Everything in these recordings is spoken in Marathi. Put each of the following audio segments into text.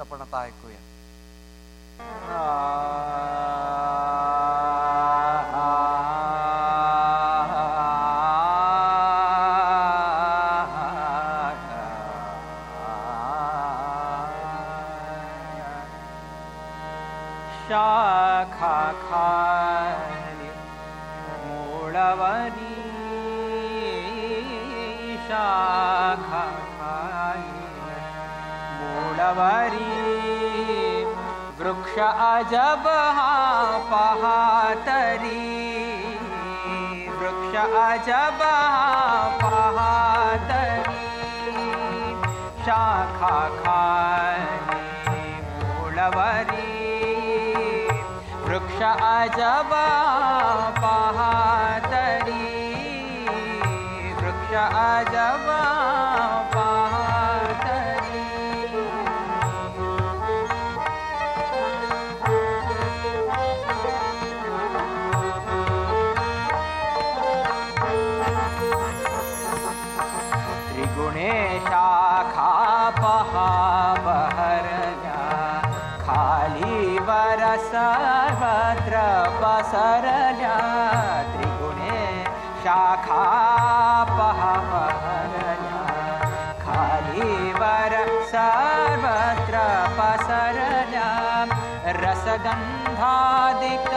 आपण आता ऐकूया. शाखा खाली मूळवरी, शाखा खाली मूळवरी, वृक्ष अजब हा पहा तरी, वृक्ष अजब हा पहा तरी, शाखा खाली मूळवरी, वृक्ष अजब पहा तरी, वृक्ष अजब पहा तरी. त्रिगुणे शाखा पहा बहरल्या, खाली वर सर्वत्र पसरल्या, त्रिगुणे शाखा पहा बहरल्या, खाली वर सर्वत्र पसरल्या, रसगंधादिक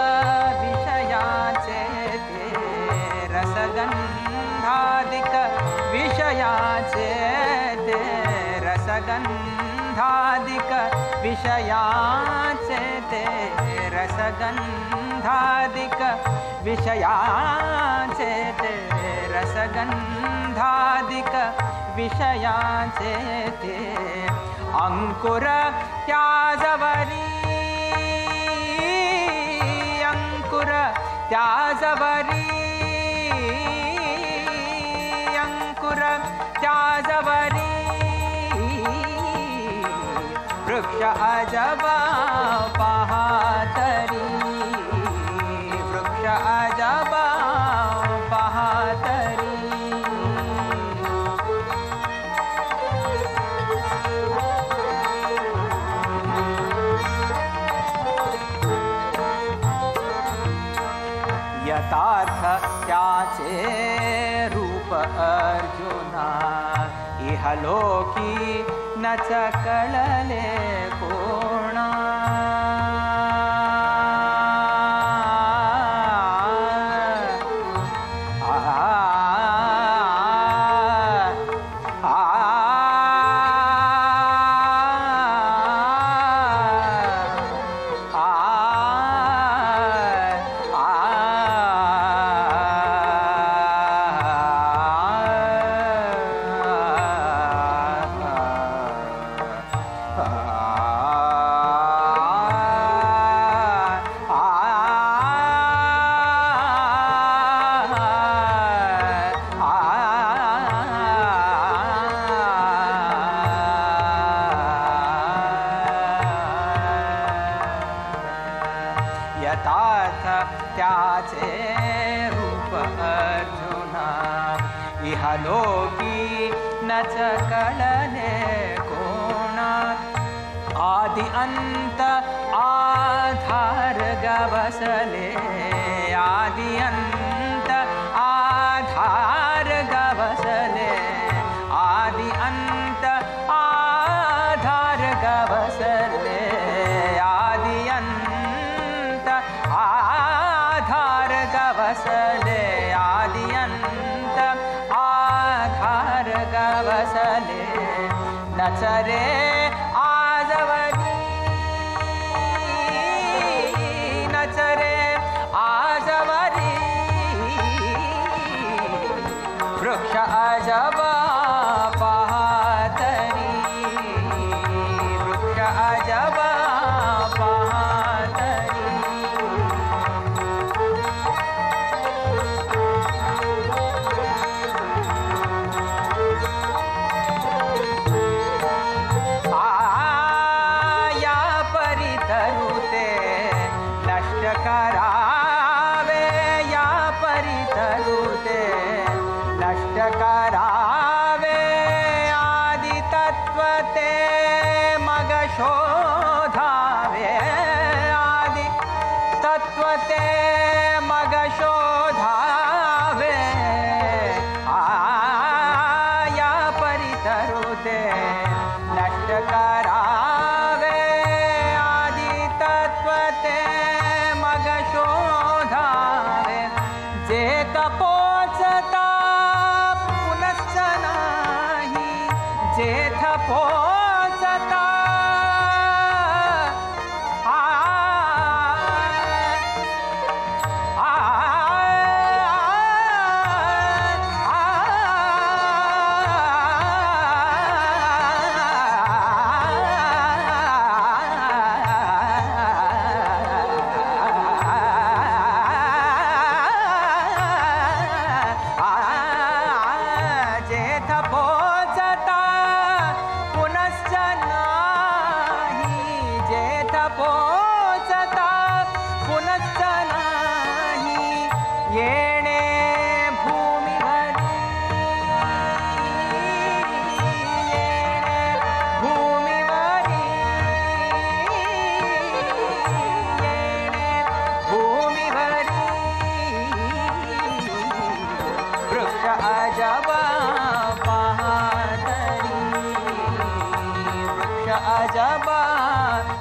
विषयाचे ते, रसगंधादिक विषयाचे ते, रसगंधादिक विषयाचे ते, रसगंधादिक विषयाचे ते, रसगंधादिक विषयाचे ते, अंकुर त्याजवरी, अंकुर त्याजवरी, अंकुर त्याजवरी, वृक्ष अजब पहा तरी, वृक्ष अजब पहा तरी. यथार्थ त्याचे रूप अर्जुना, इहलोकी नच कळले कोणा. यथार्थ त्याचे रूप अर्जुना, इहलोकी नच कळले कोणा. आदि अंत आधार गवसले, आदि अंत आधार गवसले, आदि अंत आधार गवसले, आदि अंत आधार गवसले, आदि अंत आधार गवसले, नचरे आजवरी, नचरे आजवरी, वृक्ष अजब पहा तरी, वृक्ष अजब पहा तरी. या परितरुते नष्ट करावे, या परितरुते नष्ट करावे, आदि तत्व ते मग शोध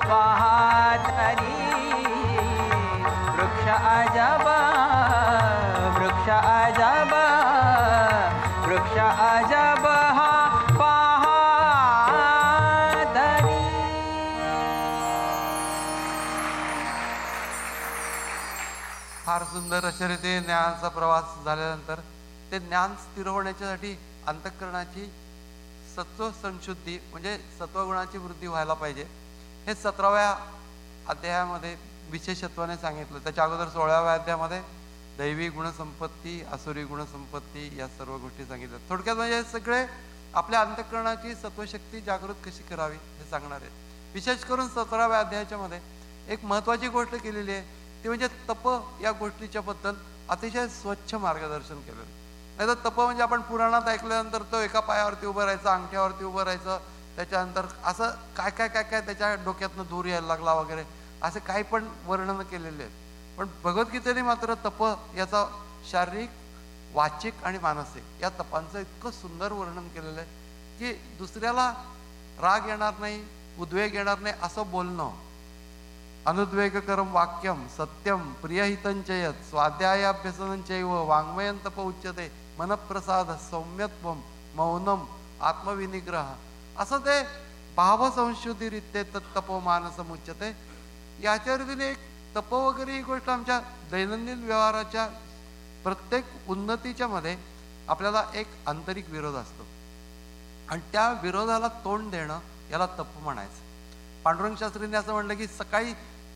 वाहातरी वृक्ष अजब वृक्ष अजब वृक्ष अजब हा पाहातरी. फार सुंदर अशा रीतीने ज्ञानाचा प्रवास झाल्यानंतर ते ज्ञान स्थिर होण्याच्यासाठी अंतःकरणाची सत्व संशुद्धी म्हणजे सत्वगुणाची वृद्धी व्हायला पाहिजे. हे 17व्या अध्यायामध्ये विशेषत्वाने सांगितलं. त्याच्या अगोदर 16व्या अध्यायामध्ये दैवी गुणसंपत्ती, आसुरी गुणसंपत्ती या सर्व गोष्टी सांगितल्या. थोडक्यात म्हणजे सगळे आपल्या अंतःकरणाची सत्वशक्ती जागृत कशी करावी हे सांगणार आहेत. विशेष करून 17व्या अध्यायाच्या मध्ये एक महत्वाची गोष्ट केलेली आहे, ती म्हणजे तप या गोष्टीच्या बद्दल अतिशय स्वच्छ मार्गदर्शन केलेलं. नाही तर तप म्हणजे आपण पुराणात ऐकल्यानंतर तो एका पायावरती उभं राहायचं, अंगठ्यावरती उभं राहायचं, त्याच्यानंतर असं काय काय काय काय त्याच्या डोक्यातनं दूर यायला लागला वगैरे असे काही पण वर्णन केलेले आहेत. पण भगवद्गीतेने मात्र तप याचा शारीरिक, वाचिक आणि मानसिक या तपांचं इतकं सुंदर वर्णन केलेलं आहे की दुसऱ्याला राग येणार नाही, उद्वेग येणार नाही असं बोलणं. अनुद्वेगकरम वाक्यम सत्यम प्रियहितंचयत स्वाध्यायाभ्यसनंचैव वाङ्मयं तप उच्यते मनप्रसाद सौम्यत्वम मौनम आत्मविनिग्रह असं ते भावसंशुद्धीरित्ये तत्तपो मानसमुच्यते. याच्या रीतीने एक तप वगैरे ही गोष्ट आमच्या दैनंदिन व्यवहाराच्या प्रत्येक उन्नतीच्या मध्ये आपल्याला एक आंतरिक विरोध असतो आणि त्या विरोधाला तोंड देणं याला तप म्हणायचं. पांडुरंग शास्त्रींनी असं म्हणलं की सकाळी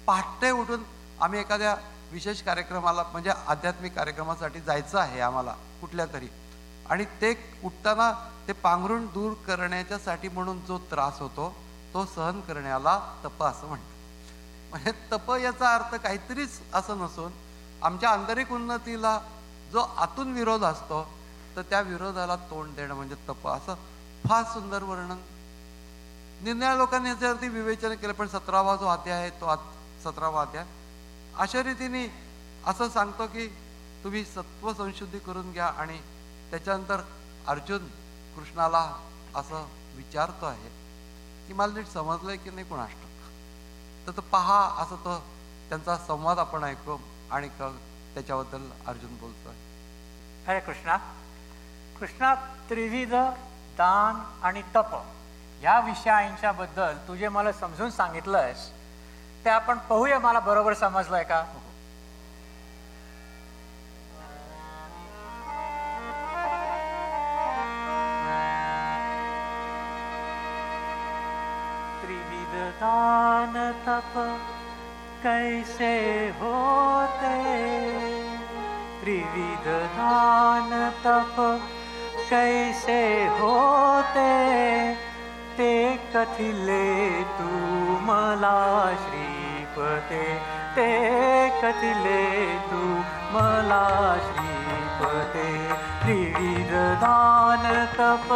पहाटे उठून आम्ही एखाद्या विशेष कार्यक्रमाला म्हणजे आध्यात्मिक कार्यक्रमासाठी जायचं आहे आम्हाला कुठल्या तरी, आणि ते उठताना ते पांघरून दूर करण्याच्यासाठी म्हणून जो त्रास होतो तो सहन करण्याला तप असं म्हणतात. म्हणजे तप याचा अर्थ काहीतरीच असं नसून आमच्या आंतरिक उन्नतीला जो आतून विरोध असतो तर त्या विरोधाला तोंड देणं म्हणजे तप. असं फार सुंदर वर्णन निर्णय लोकांनी याच्यावरती विवेचन केलं. पण 17वा जो अध्याय आहे तो 17वा अध्याय अशा रीतीने असं सांगतो की तुम्ही सत्व संशुद्धी करून घ्या. आणि त्याच्यानंतर अर्जुन कृष्णाला असं विचारतो आहे की मला नीट समजलंय की नाही कुणास ठाऊक. तर तो पहा असं तो त्यांचा संवाद आपण ऐकू आणि त्याच्याबद्दल अर्जुन बोलतोय. हरे कृष्णा. कृष्णा, त्रिविध दान आणि तप या विषयांच्या बद्दल तू जे मला समजून सांगितलंयस ते आपण पाहूया. मला बरोबर समजलंय का? त्रिविध दान तप कैसे होते, त्रिविध दान तप कैसे होते, ते कथिले तू मला श्रीपते, ते कथिले तू मला श्रीपते. त्रिविध दान तप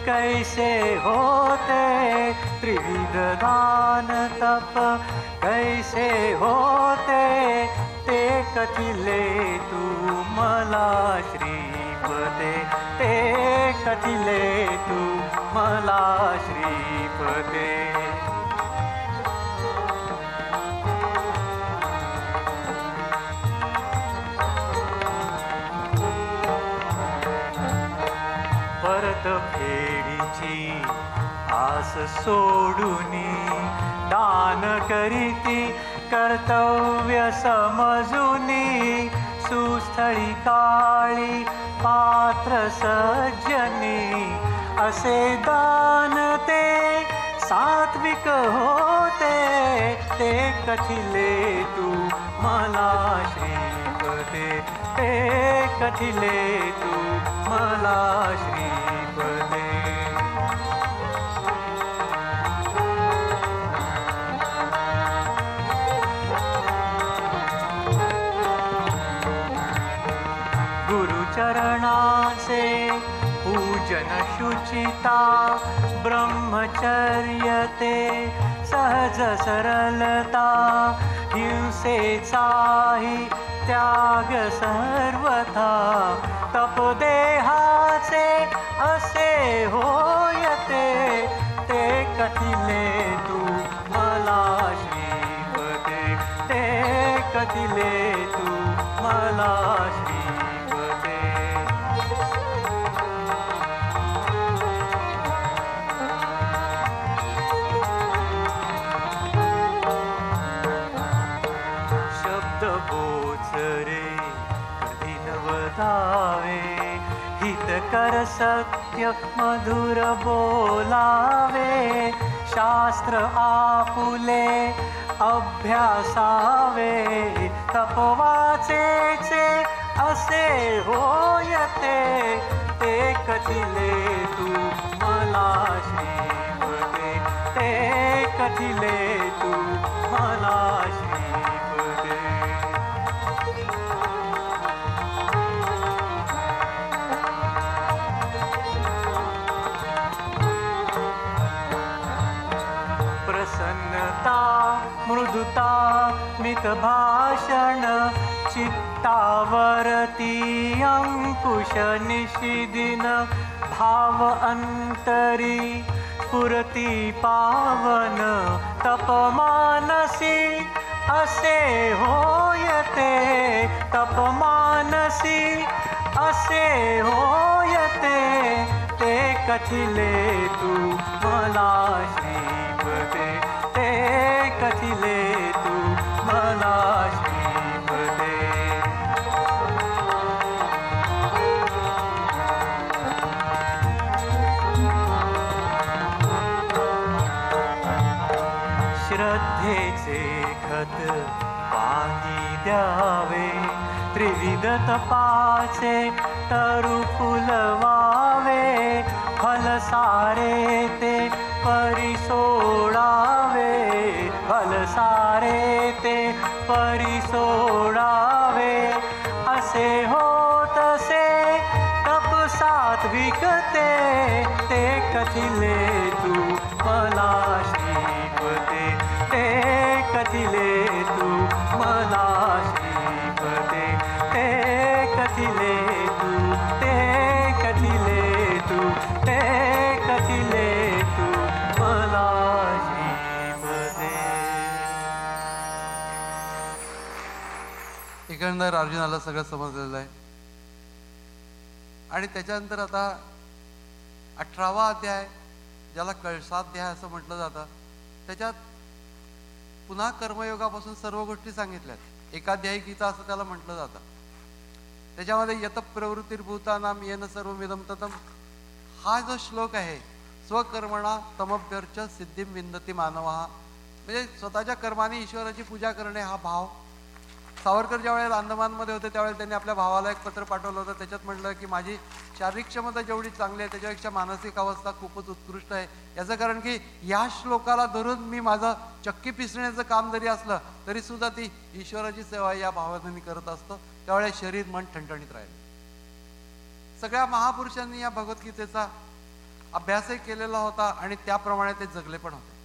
कैसे होते, त्रिविध दान तप कैसे होते, ते कथिले तू मला श्रीपते, ते कथिले तू मला श्रीपते. परत फेडीची आस सोडूनी दान करीती कर्तव्य समजूनी, सुस्थळी काळी पात्र सज्जनी, असे दान ते सात्विक होते, ते कथिले तू मला श्रीपते, ते कथिले तू मला श्रीपते. गुरुचरणाचे पूजन शुचिता, ब्रह्मचर्य ते सहज सरलता, हिंसेचाही त्याग सर्वथा, तपदेहाचे असे होयते, ते कथिले तू कथिले तू मला श्रीपते. शब्द बोचरे कधी नवतावे, हितकर सत्य मधुर बोलावे. शास्त्र आपुले अभ्यासावे, तपवाचेचे असे होयते. ते कथिले तू मला श्रीपते, ते कथिले तू मला श्रीपते. प्रसन्नता मृदुता मितभाषण, चित्तावरती अंकुश निशिदिन. भाव अंतरी स्फुरती पावन, तपमानसी असे होयते. तपमानसी असे होयते. ते कथिले तू मला श्रीपते, ते कथिले तू मला श्रीपते. श्रद्धेचे खत पाणी द्यावे, त्रिविध तपाचे तरु फुलवावे. फल सारे ते परिसोडावे, फल सारे ते परिसोडावे. असे होतसे तप सात्विकते, ते कथिले तू मला श्रीपते, ते कथिले तू मला श्रीपते. ते कथिले तू, ते कथिले तू, ते कथिले तू मला श्रीपते. एकंदर अर्जुनाला सगळं समजलेलं आहे. आणि त्याच्यानंतर आता 18वा अध्याय, ज्याला कळसाध्याय असं म्हटलं जातं, त्याच्यात पुन्हा कर्मयोगापासून सर्व गोष्टी सांगितल्यात. एकाध्यायी गीता असं त्याला म्हटलं जातं. त्याच्यामध्ये यत प्रवृत्तिर्भूतानाम येन सर्वमिदं ततम, हा जो श्लोक आहे, स्वकर्मणा तमभ्यर्च सिद्धिं विंदती मानवः, म्हणजे स्वतःच्या कर्माने ईश्वराची पूजा करणे हा भाव. सावरकर ज्या वेळेला अंदमानमध्ये होते त्यावेळेला त्यांनी आपल्या भावाला एक पत्र पाठवलं होतं. त्याच्यात म्हटलं की माझी शारीरिक क्षमता जेवढी चांगली आहे त्याच्यापेक्षा मानसिक अवस्था खूपच उत्कृष्ट आहे. याचं कारण की या श्लोकाला धरून मी माझं चक्की पिसण्याचं काम जरी असलं तरी सुद्धा ती ईश्वराची सेवा या भावाने मी करत असतो. त्यावेळेला शरीर मन ठणठणीत राहील. सगळ्या महापुरुषांनी या भगवद्गीतेचा अभ्यासही केलेला होता आणि त्याप्रमाणे ते जगले पण होते.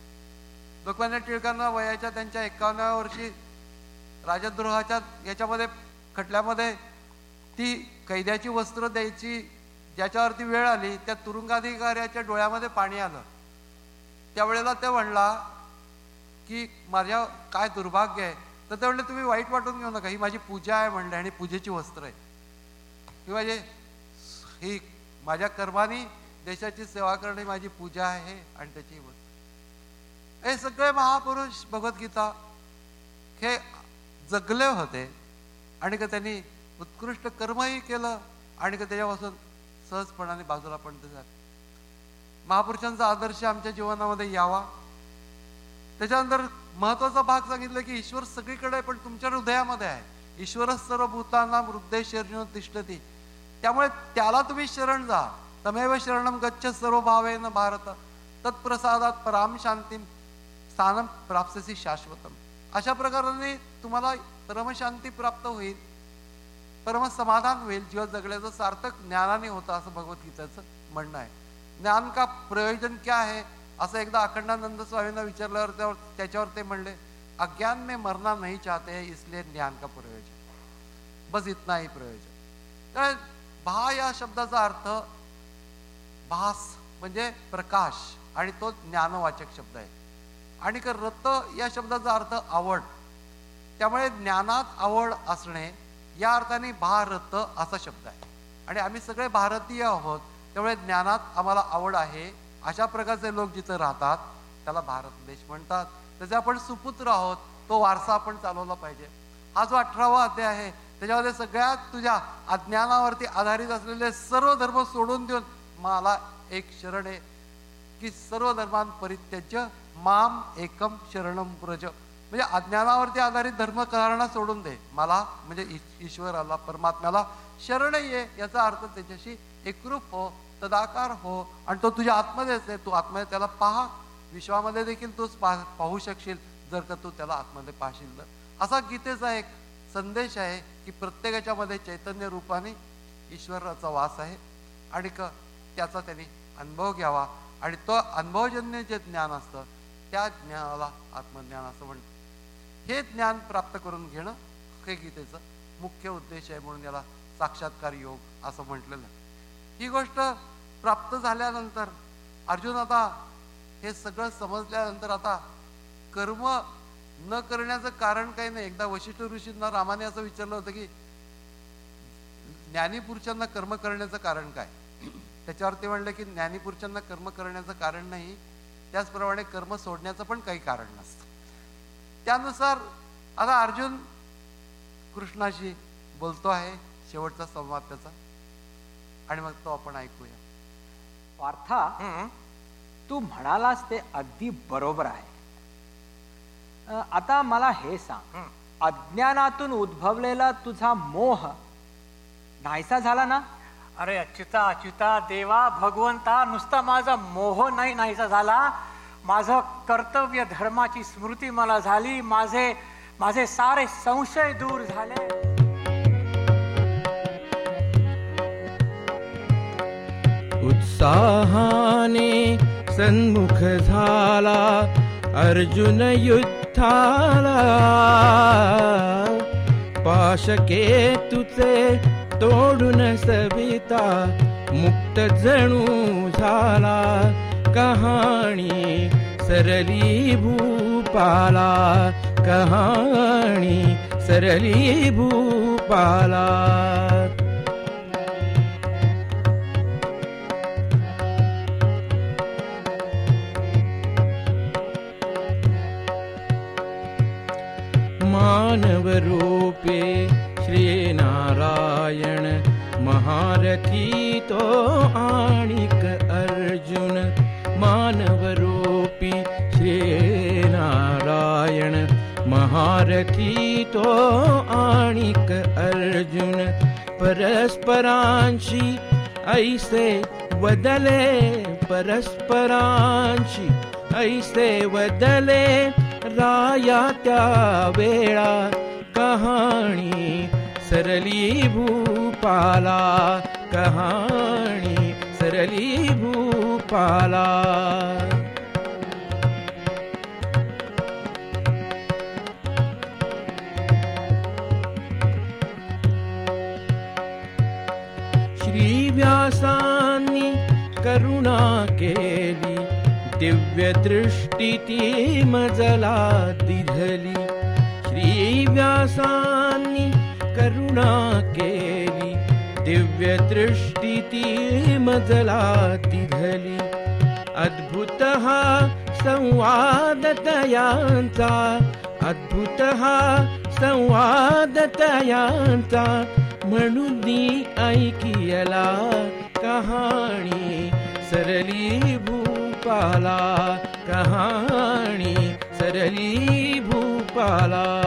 लोकमान्य टिळकांना वयाच्या त्यांच्या 51व्या वर्षी राजद्रोहाच्या याच्यामध्ये खटल्यामध्ये ती कैद्याची वस्त्र द्यायची ज्याच्यावरती वेळ आली, त्या तुरुंगाधिकाऱ्याच्या डोळ्यामध्ये पाणी आलं. त्यावेळेला ते म्हणला की माझ्या काय दुर्भाग्य आहे. तर ते म्हणले तुम्ही वाईट वाटून घेऊ नका, ही माझी पूजा आहे म्हणले आणि पूजेची वस्त्र आहे. ही माझी ही माझ्या कर्माने देशाची सेवा करणे माझी पूजा आहे आणि त्याची वस्त्र. हे सगळे महापुरुष भगवद्गीता हे जगले होते आणि का त्यांनी उत्कृष्ट कर्मही केलं आणि का त्याच्यापासून सहजपणाने बाजूला पण ते झाले. महापुरुषांचा आदर्श आमच्या जीवनामध्ये यावा. त्याच्यानंतर महत्वाचा भाग सांगितलं की ईश्वर सगळीकडे पण तुमच्या हृदयामध्ये आहे. ईश्वर सर्व भूतानां हृदय शरणो तिष्ठती. त्यामुळे त्याला तुम्ही शरण जा. तमेव शरणम गच्छ सर्व भावेन भारत, तत्प्रसादात पराम शांती स्थानम प्राप्स्यसी शाश्वतम. अशा प्रकारे तुम्हाला परमशांती प्राप्त होईल, परमसमाधान होईल. जीवन जगण्याचं सार्थक ज्ञानाने होतं असं भगवद्गीतेचं म्हणणं आहे. ज्ञान का प्रयोजन क्या है असं एकदा अखंडानंद स्वामींना विचारल्यावर त्याच्यावर ते म्हणले, अज्ञान में मरना नहीं चाहते हैं इसलिए ज्ञान का प्रयोजन, बस इतना ही प्रयोजन. तर भा या शब्दाचा अर्थ भास म्हणजे प्रकाश आणि तो ज्ञानवाचक शब्द आहे. आणि रत या शब्दाचा अर्थ आवड. त्यामुळे ज्ञानात आवड असणे या अर्थाने भारत असा शब्द आहे. आणि आम्ही सगळे भारतीय आहोत, त्यामुळे ज्ञानात आम्हाला आवड आहे अशा प्रकारचे लोक जिथं राहतात त्याला भारत देश म्हणतात. त्याचे आपण सुपुत्र आहोत, तो वारसा आपण चालवला पाहिजे. हा जो 18वा अध्याय आहे त्याच्यामध्ये सगळ्यात तुझ्या अज्ञानावरती आधारित असलेले सर्व धर्म सोडून देऊन मला एक शरण आहे की सर्व धर्मां परित्यज्य माम एकम शरणम व्रज. म्हणजे अज्ञानावरती आधारित धर्म करणं सोडून दे, मला म्हणजे ईश्वराला परमात्म्याला शरण ये. याचा अर्थ त्याच्याशी एकरूप हो, तदाकार हो, आणि तो तुझ्या आत्मध्येच आहे. तू आत्ममध्ये त्याला पहा. विश्वामध्ये देखील तूच पाहू शकशील जर का तू त्याला आतमध्ये पाहशील तर. असा गीतेचा एक संदेश आहे की प्रत्येकाच्या मध्ये चैतन्य रूपाने ईश्वराचा वास आहे आणि त्याचा त्यांनी अनुभव घ्यावा. आणि तो अनुभवजन्य जे ज्ञान असतं त्या ज्ञानाला आत्मज्ञान असं म्हणतात. हे ज्ञान प्राप्त करून घेणं हे गीतेचं मुख्य उद्देश आहे, म्हणून याला साक्षात्कार योग असं म्हटलेलं आहे. ही गोष्ट प्राप्त झाल्यानंतर अर्जुन आता हे सगळं समजल्यानंतर आता कर्म न करण्याचं कारण काही नाही. एकदा वशिष्ठ ऋषींना रामाने असं विचारलं होतं की ज्ञानीपुरुषांना कर्म करण्याचं कारण काय. त्याच्यावर ते म्हणले की ज्ञानीपुरुषांना कर्म करण्याचं कारण नाही, त्याचप्रमाणे कर्म सोडण्याचं पण काही कारण नसतं. त्यानुसार आता अर्जुन कृष्णाशी बोलतो आहे, शेवटचा संवाद त्याचा, आणि मग तो आपण ऐकूया. पार्था, तू म्हणालास ते अगदी बरोबर आहे. आता मला हे सांग, अज्ञानातून उद्भवलेला तुझा मोह नाहीसा झाला ना? अरे अच्युता अच्युता देवा भगवंता, नुसता माझा मोह नाही नाहीसा झाला, माझं कर्तव्य धर्माची स्मृती मला झाली, माझे सारे संशय दूर झाले. उत्साहाने सन्मुख झाला अर्जुन युद्धाला, पाशके तुचे तोडून सविता मुक्त जणू झाला. कहाणी सरली भूपाला, कहाणी सरली भूपाला. मानव रूपे श्री नारायण महारथी तो आणिक अर्जुन. मानव रूपी श्री नारायण महारथी तो आणिक अर्जुन. परस्परांशी ऐसे वदले, परस्परांशी ऐसे वदले राया त्या वेळा. कहाणी सरली भूपाला, कहाणी सरली भूपाला. श्री व्यासांनी करुणा केली, दिव्य दृष्टी ती मजला दिधली. श्री व्यासांनी करुणा केली, दिव्य दृष्टी ती मजला दिधली. अद्भुत हा संवाद तयांचा, अद्भुत हा संवाद तयांचा. म्हणून ऐकियला कहाणी सरली भूपाला, कहाणी सरली भूपाला.